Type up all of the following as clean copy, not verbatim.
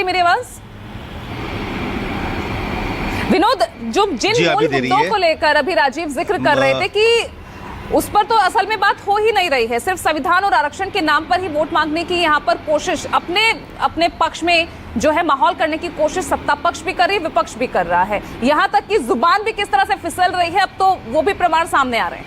मेरी आवाज? विनोद, जो जिन मूल मुद्दों को लेकर अभी राजीव जिक्र कर रहे थे कि उस पर तो असल में बात हो ही नहीं रही है, सिर्फ संविधान और आरक्षण के नाम पर ही वोट मांगने की यहाँ पर कोशिश, अपने पक्ष में जो है माहौल करने की कोशिश सत्ता पक्ष भी कर रही है, विपक्ष भी कर रहा है। यहाँ तक कि जुबान भी किस तरह से फिसल रही है, अब तो वो भी प्रमाण सामने आ रहे हैं।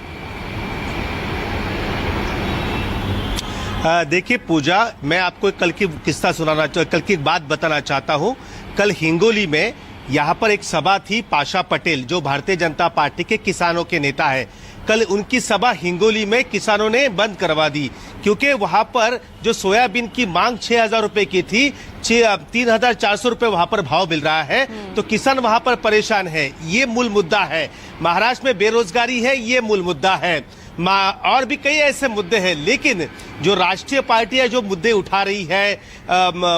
देखिए पूजा, मैं आपको कल की किस्सा कल की एक बात बताना चाहता हूँ। कल हिंगोली में यहाँ पर एक सभा थी, पाशा पटेल जो भारतीय जनता पार्टी के किसानों के नेता है। कल उनकी सभा हिंगोली में किसानों ने बंद करवा दी क्योंकि वहां पर जो सोयाबीन की मांग 6,000 रुपए की थी, 3,400 रुपए वहां पर भाव मिल रहा है, तो किसान वहां पर परेशान है। ये मूल मुद्दा है। महाराष्ट्र में बेरोजगारी है, ये मूल मुद्दा है। और भी कई ऐसे मुद्दे हैं, लेकिन जो राष्ट्रीय पार्टियां जो मुद्दे उठा रही है,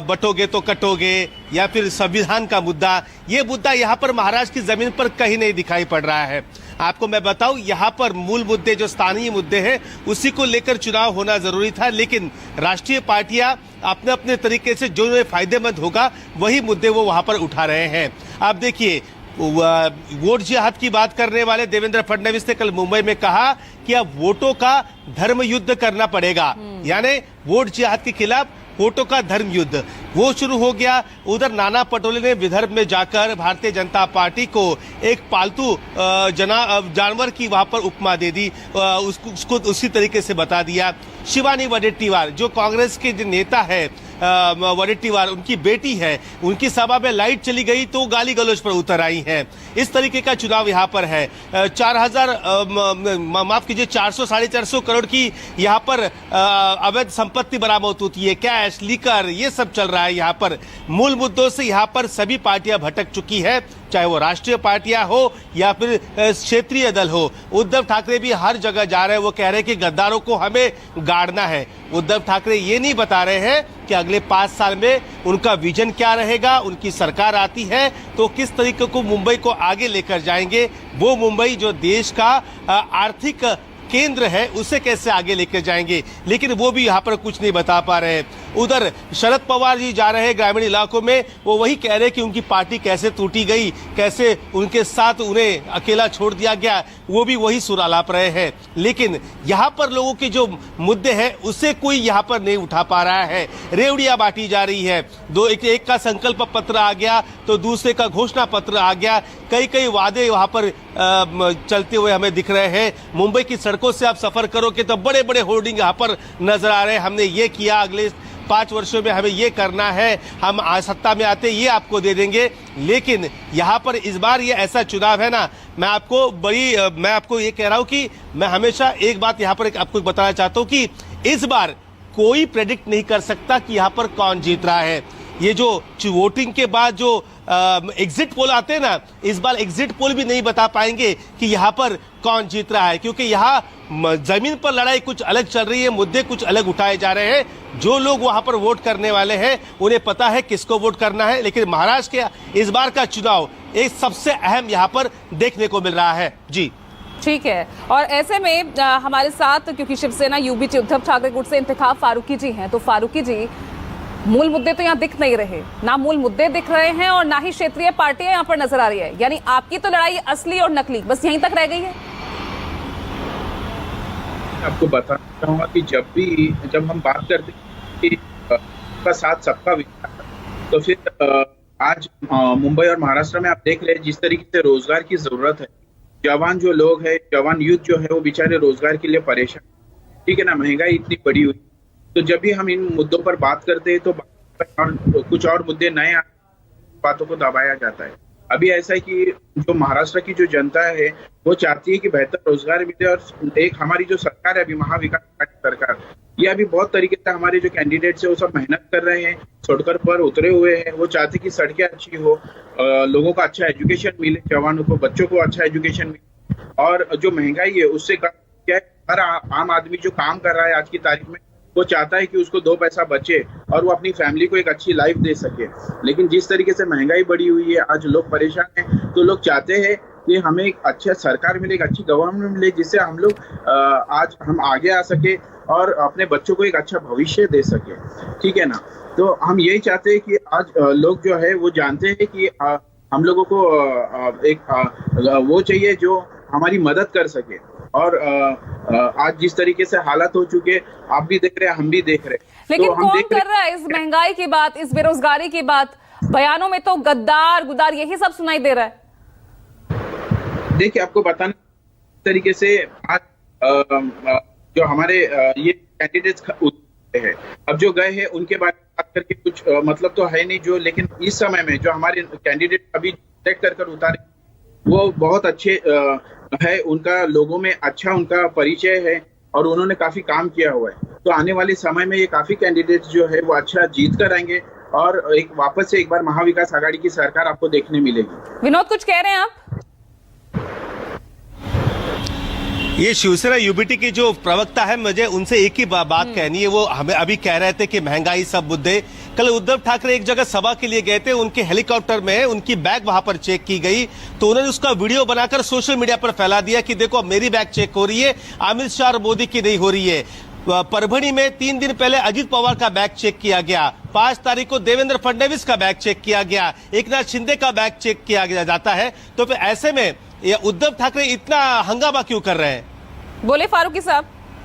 बटोगे तो कटोगे या फिर संविधान का मुद्दा, ये मुद्दा यहाँ पर महाराष्ट्र की जमीन पर कहीं नहीं दिखाई पड़ रहा है। आपको मैं बताऊं, यहाँ पर मूल मुद्दे जो स्थानीय मुद्दे हैं उसी को लेकर चुनाव होना जरूरी था, लेकिन राष्ट्रीय पार्टियां अपने अपने तरीके से जो फायदेमंद होगा वही मुद्दे वो वहां पर उठा रहे हैं। आप देखिए, वोट जिहाद की बात करने वाले देवेंद्र फडणवीस ने कल मुंबई में कहा कि अब वोटों का धर्म युद्ध करना पड़ेगा, यानी वोट जिहाद के खिलाफ वोटों का धर्म युद्ध वो शुरू हो गया। उधर नाना पटोले ने विदर्भ में जाकर भारतीय जनता पार्टी को एक पालतू जानवर की वहां पर उपमा दे दी, उसको उसी तरीके से बता दिया। शिवानी वडेट्टीवार जो कांग्रेस के नेता है, वडेट्टीवार उनकी बेटी है, उनकी सभा में लाइट चली गई तो गाली गलौज पर उतर आई हैं। इस तरीके का चुनाव यहाँ पर है। 400 साढ़े 400 करोड़ की यहाँ पर अवैध संपत्ति बरामद होती है, कैश, लीकर, ये सब चल रहा है यहाँ पर। मूल मुद्दों से यहाँ पर सभी पार्टियां भटक चुकी है, चाहे वो राष्ट्रीय पार्टियां हो या फिर क्षेत्रीय दल हो। उद्धव ठाकरे भी हर जगह जा रहे हैं, वो कह रहे हैं कि गद्दारों को हमें गाड़ना है। उद्धव ठाकरे ये नहीं बता रहे हैं कि अगले 5 साल में उनका विजन क्या रहेगा, उनकी सरकार आती है तो किस तरीके को मुंबई को आगे लेकर जाएंगे, वो मुंबई जो देश का आर्थिक केंद्र है उसे कैसे आगे लेकर जाएंगे, लेकिन वो भी यहाँ पर कुछ नहीं बता पा रहे हैं। उधर शरद पवार जी जा रहे हैं ग्रामीण इलाकों में, वो वही कह रहे हैं कि उनकी पार्टी कैसे टूटी गई, कैसे उनके साथ उन्हें अकेला छोड़ दिया गया, वो भी वही सुर आलाप रहे हैं। लेकिन यहाँ पर लोगों के जो मुद्दे हैं उसे कोई यहाँ पर नहीं उठा पा रहा है। रेवड़ियां बांटी जा रही है, एक का संकल्प पत्र आ गया तो दूसरे का घोषणा पत्र आ गया, कई वादे वहां पर चलते हुए हमें दिख रहे हैं। मुंबई की सड़कों से आप सफर करोगे तो बड़े बड़े होर्डिंग यहाँ पर नजर आ रहे हैं, हमने ये किया, अगले 5 वर्षों में हमें ये करना है, हम सत्ता में आते ये आपको दे देंगे। लेकिन यहाँ पर इस बार ये ऐसा चुनाव है ना, मैं आपको ये कह रहा हूँ कि मैं हमेशा एक बात यहाँ पर आपको बताना चाहता हूँ कि इस बार कोई प्रेडिक्ट नहीं कर सकता कि यहाँ पर कौन जीत रहा है। ये जो वोटिंग के बाद जो एग्जिट पोल आते हैं ना, इस बार एग्जिट पोल भी नहीं बता पाएंगे कि यहाँ पर कौन जीत रहा है, क्योंकि यहाँ जमीन पर लड़ाई कुछ अलग चल रही है, मुद्दे कुछ अलग उठाए जा रहे हैं। जो लोग वहां पर वोट करने वाले हैं उन्हें पता है किसको वोट करना है, लेकिन महाराष्ट्र के इस बार का चुनाव एक सबसे अहम यहाँ पर देखने को मिल रहा है। जी ठीक है, और ऐसे में हमारे साथ क्योंकि शिवसेना यूबीटी उद्धव ठाकरे गुट से इंतखाब फारूकी जी हैं, तो फारूकी जी, मूल मुद्दे तो यहाँ दिख नहीं रहे, ना मूल मुद्दे दिख रहे हैं और ना ही क्षेत्रीय पार्टियां यहाँ पर नजर आ रही है, यानी आपकी तो लड़ाई असली और नकली बस यहीं तक रह गई है। आपको बताना चाहूंगा कि जब हम बात करते हैं कि सबका साथ सबका विकास, तो फिर आज मुंबई और महाराष्ट्र में आप देख रहे हैं जिस तरीके से रोजगार की जरूरत है, जवान जो लोग हैं, जवान यूथ जो है वो बेचारे रोजगार के लिए परेशान, ठीक है ना, महंगाई इतनी बढ़ी हुई। तो जब भी हम इन मुद्दों पर बात करते हैं तो कुछ और मुद्दे नए बातों को दबाया जाता है। अभी ऐसा है कि जो महाराष्ट्र की जो जनता है वो चाहती है कि बेहतर रोजगार मिले, और एक हमारी जो सरकार है अभी महाविकास पार्टी सरकार, ये अभी बहुत तरीके से हमारे जो कैंडिडेट्स है वो सब मेहनत कर रहे हैं, सड़कों पर उतरे हुए हैं। वो चाहते हैं कि सड़कें अच्छी हो, लोगों को अच्छा एजुकेशन मिले, जवानों को, बच्चों को अच्छा एजुकेशन मिले, और जो महंगाई है उससे क्या है, हर आम आदमी जो काम कर रहा है आज की तारीख में वो चाहता है कि उसको 2 पैसा बचे और वो अपनी फैमिली को एक अच्छी लाइफ दे सके। लेकिन जिस तरीके से महंगाई बढ़ी हुई है, आज लोग परेशान हैं, तो लोग चाहते हैं कि हमें एक अच्छा सरकार मिले, एक अच्छी गवर्नमेंट मिले, जिससे हम लोग आज हम आगे आ सके और अपने बच्चों को एक अच्छा भविष्य दे सके। ठीक है ना। तो हम यही चाहते हैं कि आज लोग जो है वो जानते हैं कि हम लोगों को एक वो चाहिए जो हमारी मदद कर सके। और आज जिस तरीके से हालात हो चुके, आप भी देख रहे हैं, हम भी देख रहे हैं। लेकिन तो हम कौन कर रहा है इस महंगाई की बात, इस बेरोजगारी की बात? बयानों में तो गद्दार गुदार यही सब सुनाई दे रहा है। देखिए, आपको बताने तरीके से आज जो हमारे ये कैंडिडेट्स है, अब जो गए हैं उनके बारे में बात करके कुछ मतलब तो है नहीं, जो लेकिन इस समय में जो हमारे कैंडिडेट अभी सिलेक्ट कर उतारे वो बहुत अच्छे है, उनका लोगों में अच्छा उनका परिचय है और उन्होंने काफी काम किया हुआ है। तो आने वाले समय में ये काफी कैंडिडेट्स जो है वो अच्छा जीत कर आएंगे और एक वापस से एक बार महाविकास आघाड़ी की सरकार आपको देखने मिलेगी। विनोद, कुछ कह रहे हैं आप? ये शिवसेना यूबीटी की जो प्रवक्ता है, मुझे उनसे एक ही बात कहनी है। वो हमें अभी कह रहे थे कि महंगाई सब मुद्दे। कल उद्धव ठाकरे एक जगह सभा के लिए गए थे, उनके हेलीकॉप्टर में उनकी बैग वहां पर चेक की गई, तो उन्होंने उसका वीडियो बनाकर सोशल मीडिया पर फैला दिया कि देखो मेरी बैग चेक हो रही है, अमित शाह और मोदी की नहीं हो रही है। परभणी में 3 दिन पहले अजित पवार का बैग चेक किया गया, 5 तारीख को देवेंद्र फडणवीस का बैग चेक किया गया, एकनाथ शिंदे का बैग चेक किया जाता है। तो फिर ऐसे में ये उद्धव ठाकरे इतना हंगामा क्यों कर रहे हैं? बोले फारूकी साहब।